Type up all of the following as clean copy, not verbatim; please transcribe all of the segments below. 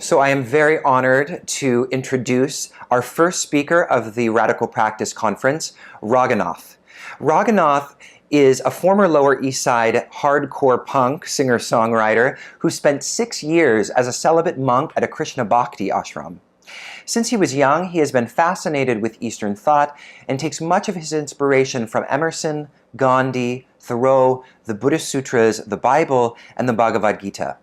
So I am very honored to introduce our first speaker of the Radical Practice Conference, RAGHUNATH. RAGHUNATH is a former Lower East Side hardcore punk singer-songwriter who spent 6 years as a celibate monk at a Krishna Bhakti ashram. Since he was young, he has been fascinated with Eastern thought and takes much of his inspiration from Emerson, Gandhi, Thoreau, the Buddhist Sutras, the Bible, and the Bhagavad Gita.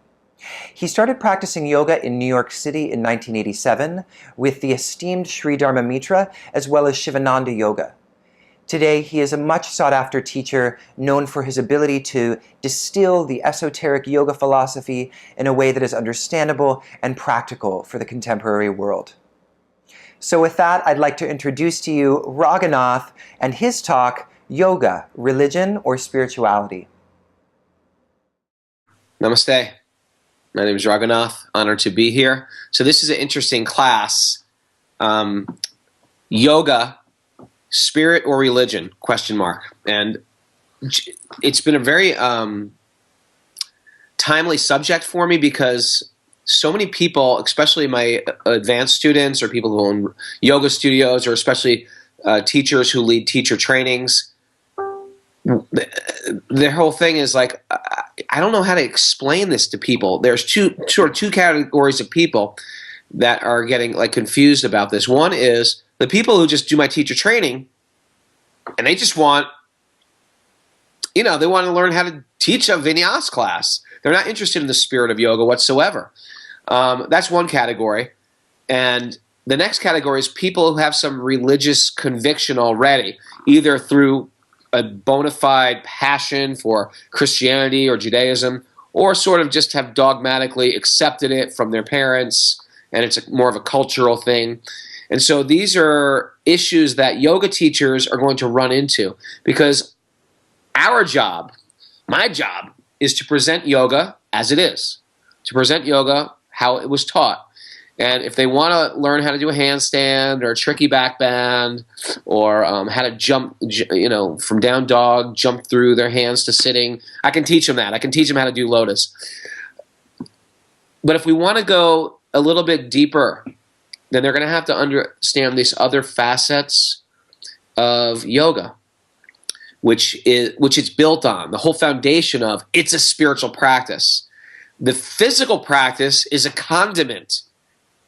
He started practicing yoga in New York City in 1987 with the esteemed Sri Dharma Mitra as well as Shivananda Yoga. Today, he is a much sought-after teacher known for his ability to distill the esoteric yoga philosophy in a way that is understandable and practical for the contemporary world. So with that, I'd like to introduce to you RAGHUNATH and his talk, Yoga, Religion or Spirituality. Namaste. My name is RAGHUNATH. Honored to be here. So this is an interesting class. Yoga, spirit or religion? Question mark. And it's been a very timely subject for me because so many people, especially my advanced students or people who own yoga studios or especially teachers who lead teacher trainings, their whole thing is like, I don't know how to explain this to people. There's two categories of people that are getting like confused about this. One is the people who just do my teacher training and they just want, they want to learn how to teach a vinyas class. They're not interested in the spirit of yoga whatsoever. That's one category. And the next category is people who have some religious conviction already, either through a bona fide passion for Christianity or Judaism, or sort of just have dogmatically accepted it from their parents, and it's more of a cultural thing. And so these are issues that yoga teachers are going to run into because our job, my job, is to present yoga as it is, to present yoga how it was taught. And if they want to learn how to do a handstand or a tricky back bend or how to jump, from down dog, jump through their hands to sitting, I can teach them that. I can teach them how to do lotus. But if we want to go a little bit deeper, then they're going to have to understand these other facets of yoga, which it's built on. The whole foundation of it's a spiritual practice. The physical practice is a condiment.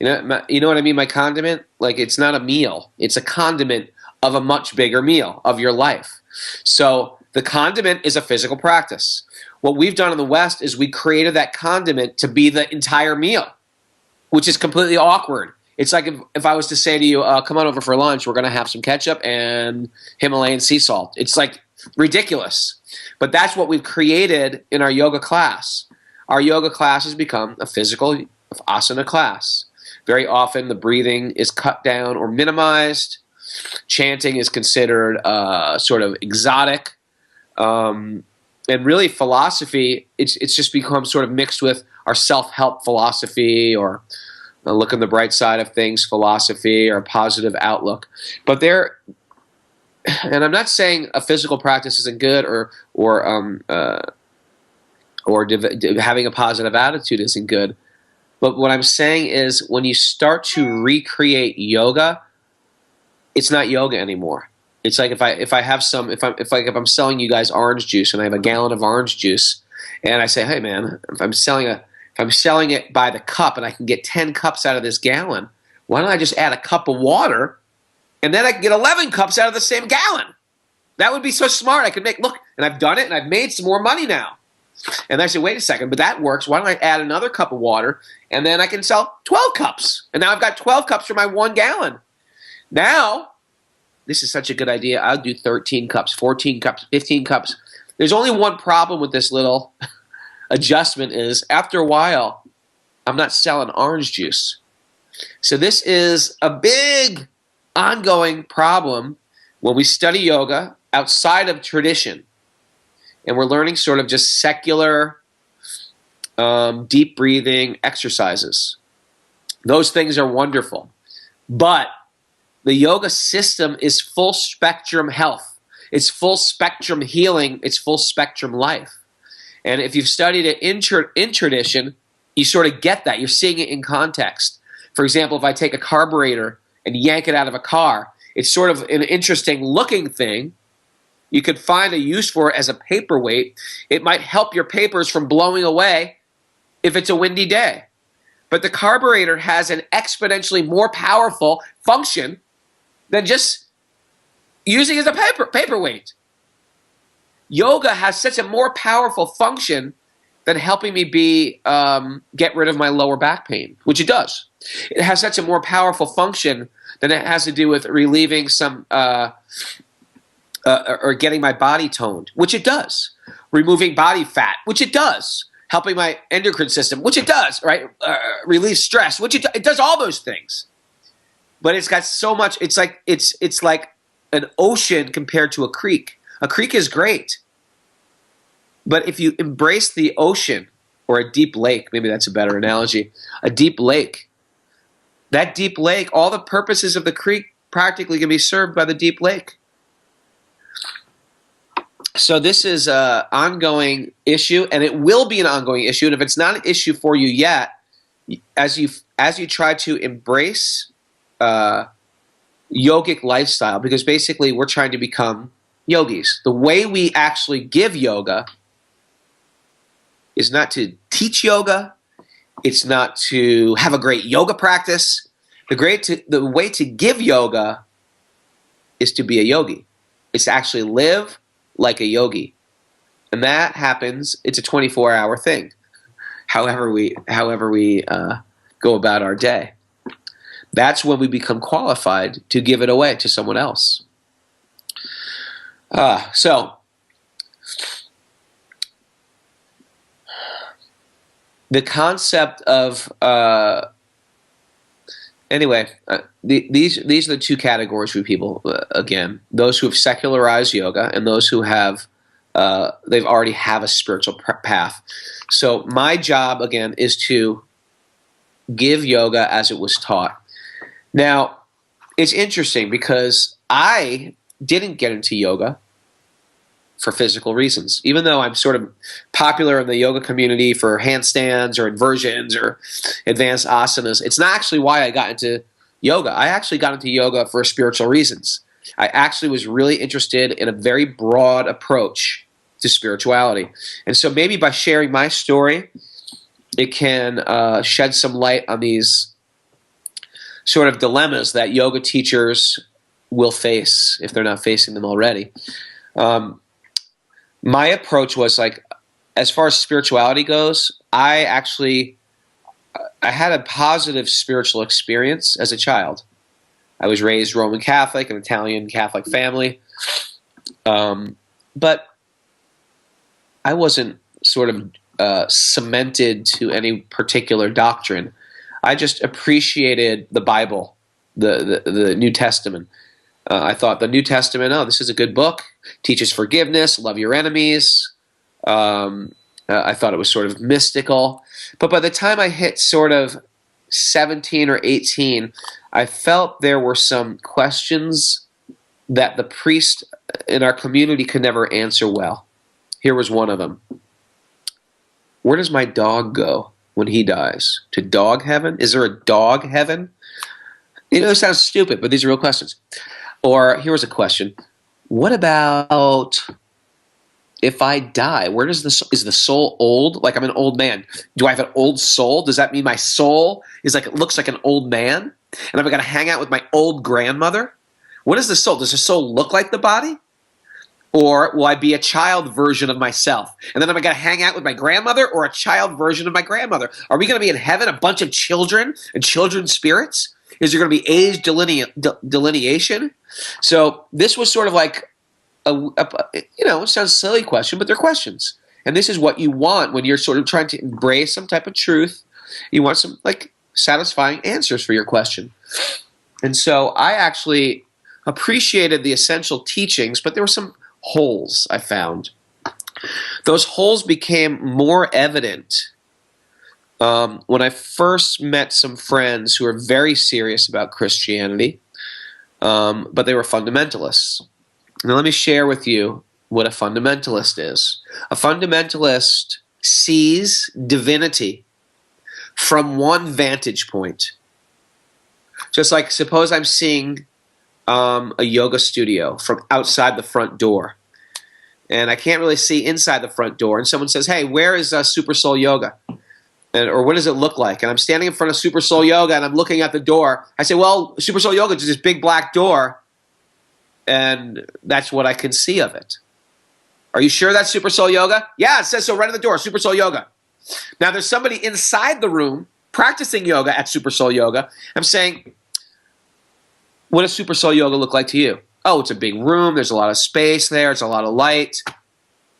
You know what I mean by condiment? Like it's not a meal. It's a condiment of a much bigger meal of your life. So the condiment is a physical practice. What we've done in the West is we created that condiment to be the entire meal, which is completely awkward. It's like if I was to say to you, come on over for lunch, we're going to have some ketchup and Himalayan sea salt. It's like ridiculous. But that's what we've created in our yoga class. Our yoga class has become a physical asana class. Very often the breathing is cut down or minimized. Chanting is considered sort of exotic. And really philosophy, it's just become sort of mixed with our self-help philosophy or look on the bright side of things philosophy or positive outlook. But and I'm not saying a physical practice isn't good or having a positive attitude isn't good. But what I'm saying is when you start to recreate yoga, it's not yoga anymore. It's like if I'm selling you guys orange juice and I have a gallon of orange juice and I say, hey man, if I'm selling it by the cup and I can get 10 cups out of this gallon, why don't I just add a cup of water and then I can get 11 cups out of the same gallon? That would be so smart. I could look, and I've done it and I've made some more money now. And I said, wait a second, but that works. Why don't I add another cup of water, and then I can sell 12 cups. And now I've got 12 cups for my 1 gallon. Now, this is such a good idea. I'll do 13 cups, 14 cups, 15 cups. There's only one problem with this little adjustment is after a while, I'm not selling orange juice. So this is a big ongoing problem when we study yoga outside of tradition. And we're learning sort of just secular, deep breathing exercises. Those things are wonderful. But the yoga system is full spectrum health. It's full spectrum healing. It's full spectrum life. And if you've studied it in tradition, you sort of get that. You're seeing it in context. For example, if I take a carburetor and yank it out of a car, it's sort of an interesting looking thing. You could find a use for it as a paperweight. It might help your papers from blowing away if it's a windy day. But the carburetor has an exponentially more powerful function than just using it as a paperweight. Yoga has such a more powerful function than helping me get rid of my lower back pain, which it does. It has such a more powerful function than it has to do with relieving some or getting my body toned, which it does. Removing body fat, which it does. Helping my endocrine system, which it does, right? Relieve stress, which it does all those things. But it's got so much. It's like an ocean compared to a creek. A creek is great, but if you embrace the ocean or a deep lake, maybe that's a better analogy. A deep lake. That deep lake, all the purposes of the creek practically can be served by the deep lake. So this is an ongoing issue, and it will be an ongoing issue. And if it's not an issue for you yet, as you try to embrace yogic lifestyle, because basically we're trying to become yogis. The way we actually give yoga is not to teach yoga. It's not to have a great yoga practice. The way to give yoga is to be a yogi. It's to actually live like a yogi. And that happens, it's a 24-hour thing, however we go about our day. That's when we become qualified to give it away to someone else. So the concept of these are the two categories for people. Again, those who have secularized yoga and those who have they've already have a spiritual path. So my job again is to give yoga as it was taught. Now, it's interesting because I didn't get into yoga for physical reasons. Even though I'm sort of popular in the yoga community for handstands or inversions or advanced asanas, it's not actually why I got into yoga. I actually got into yoga for spiritual reasons. I actually was really interested in a very broad approach to spirituality. And so maybe by sharing my story, it can shed some light on these sort of dilemmas that yoga teachers will face if they're not facing them already. My approach was like, as far as spirituality goes, I had a positive spiritual experience as a child. I was raised Roman Catholic, an Italian Catholic family, but I wasn't sort of cemented to any particular doctrine. I just appreciated the Bible, the New Testament. I thought the New Testament, this is a good book, teaches forgiveness, love your enemies. I thought it was sort of mystical. But by the time I hit sort of 17 or 18, I felt there were some questions that the priest in our community could never answer well. Here was one of them. Where does my dog go when he dies? To dog heaven? Is there a dog heaven? It sounds stupid, but these are real questions. Or here was a question. What about if I die? Is the soul old? Like I'm an old man. Do I have an old soul? Does that mean my soul looks like an old man? And am I going to hang out with my old grandmother? What is the soul? Does the soul look like the body? Or will I be a child version of myself? And then am I going to hang out with my grandmother or a child version of my grandmother? Are we going to be in heaven, a bunch of children and children's spirits? Is there going to be age delineation? So this was sort of like, it sounds a silly question, but they're questions. And this is what you want when you're sort of trying to embrace some type of truth. You want some satisfying answers for your question. And so I actually appreciated the essential teachings, but there were some holes I found. Those holes became more evident when I first met some friends who were very serious about Christianity, but they were fundamentalists. Now let me share with you what a fundamentalist is. A fundamentalist sees divinity from one vantage point. Just like suppose I'm seeing a yoga studio from outside the front door, and I can't really see inside the front door, and someone says, hey, where is Super Soul Yoga? Or what does it look like? And I'm standing in front of Super Soul Yoga, and I'm looking at the door. I say, well, Super Soul Yoga is this big black door, and that's what I can see of it. Are you sure that's Super Soul Yoga? Yeah, it says so right on the door, Super Soul Yoga. Now, there's somebody inside the room practicing yoga at Super Soul Yoga. I'm saying, what does Super Soul Yoga look like to you? Oh, it's a big room. There's a lot of space there. It's a lot of light.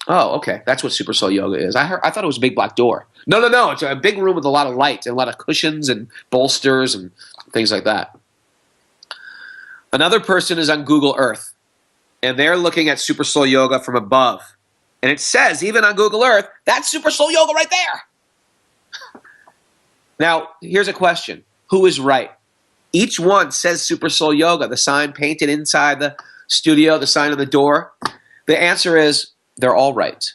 Oh, okay. That's what Super Soul Yoga is. I thought it was a big black door. No. It's a big room with a lot of light and a lot of cushions and bolsters and things like that. Another person is on Google Earth, and they're looking at Super Soul Yoga from above. And it says, even on Google Earth, that's Super Soul Yoga right there. Now, here's a question. Who is right? Each one says Super Soul Yoga, the sign painted inside the studio, the sign on the door. The answer is they're all right.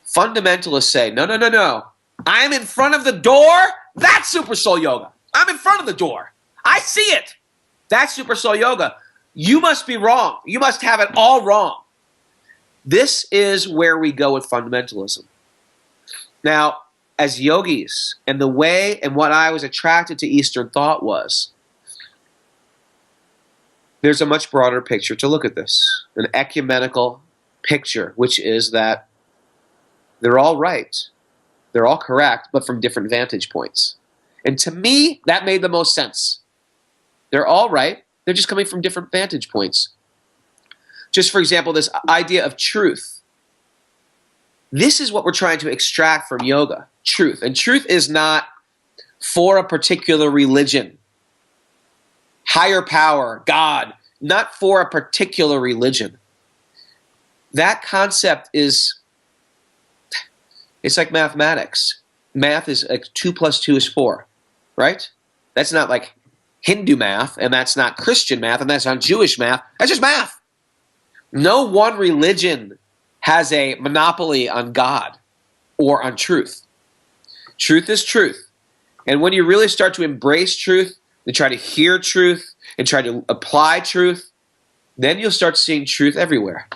Fundamentalists say, no. I'm in front of the door. That's Super Soul Yoga. I'm in front of the door. I see it. That's Super Soul Yoga. You must be wrong. You must have it all wrong. This is where we go with fundamentalism. Now, as yogis, and the way and what I was attracted to Eastern thought was, there's a much broader picture to look at this. An ecumenical picture, which is that they're all right. They're all correct, but from different vantage points. And to me, that made the most sense. They're all right. They're just coming from different vantage points. Just for example, this idea of truth. This is what we're trying to extract from yoga, truth. And truth is not for a particular religion, higher power, God, not for a particular religion. That concept is, it's like mathematics. Math is like 2 + 2 is 4, right? That's not like Hindu math, and that's not Christian math, and that's not Jewish math. That's just math. No one religion has a monopoly on God or on truth. Truth is truth. And when you really start to embrace truth and try to hear truth and try to apply truth, then you'll start seeing truth everywhere.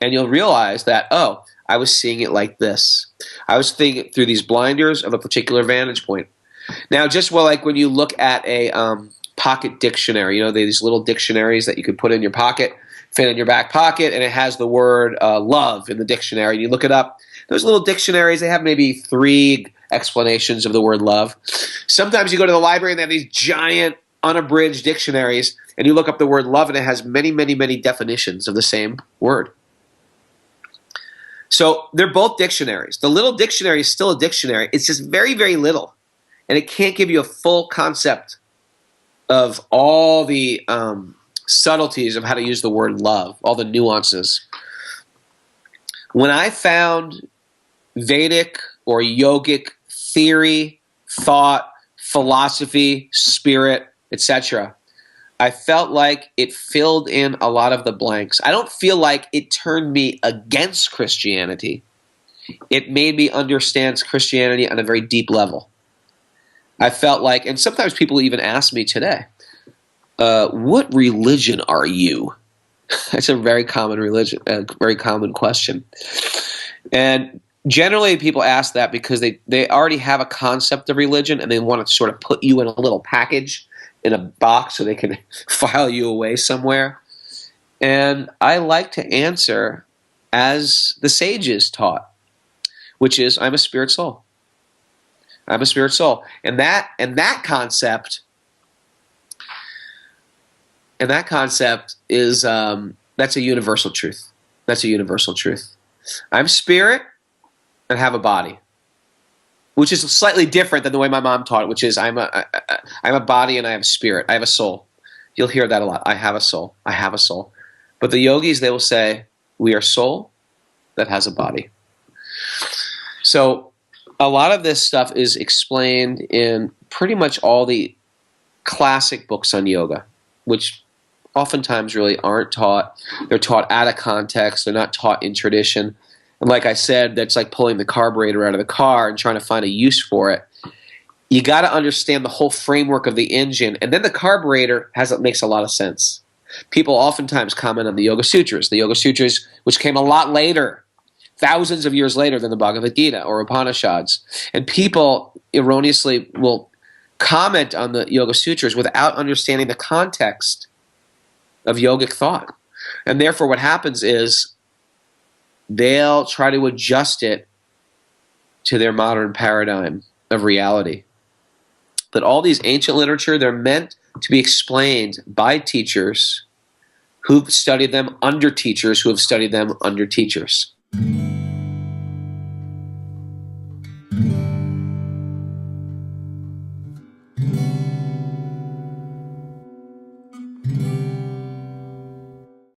And you'll realize that, oh, I was seeing it like this. I was seeing it through these blinders of a particular vantage point. Now, just like when you look at a pocket dictionary, you know, these little dictionaries that you could put in your pocket, fit in your back pocket, and it has the word love in the dictionary. And you look it up. Those little dictionaries, they have maybe 3 explanations of the word love. Sometimes you go to the library and they have these giant unabridged dictionaries, and you look up the word love, and it has many, many, many definitions of the same word. So they're both dictionaries. The little dictionary is still a dictionary. It's just very, very little. And it can't give you a full concept of all the subtleties of how to use the word love, all the nuances. When I found Vedic or yogic theory, thought, philosophy, spirit, etc., I felt like it filled in a lot of the blanks. I don't feel like it turned me against Christianity. It made me understand Christianity on a very deep level. I felt like, and sometimes people even ask me today, what religion are you? That's a very common religion, a very common question. And generally people ask that because they already have a concept of religion and they want to sort of put you in a little package, in a box, so they can file you away somewhere. And I like to answer as the sages taught, which is, I'm a spirit soul. I'm a spirit soul. And that concept is that's a universal truth. That's a universal truth. I'm spirit and have a body, which is slightly different than the way my mom taught it, which is I'm a body and I have a spirit. I have a soul. You'll hear that a lot. I have a soul. I have a soul. But the yogis, they will say, we are soul that has a body. So a lot of this stuff is explained in pretty much all the classic books on yoga, which oftentimes really aren't taught. They're taught out of context. They're not taught in tradition. And like I said, that's like pulling the carburetor out of the car and trying to find a use for it. You got to understand the whole framework of the engine, and then the carburetor makes a lot of sense. People oftentimes comment on the Yoga Sutras, which came a lot later, thousands of years later than the Bhagavad Gita or Upanishads. And people erroneously will comment on the Yoga Sutras without understanding the context of yogic thought. And therefore what happens is they'll try to adjust it to their modern paradigm of reality. But all these ancient literature, they're meant to be explained by teachers who've studied them under teachers who have studied them under teachers.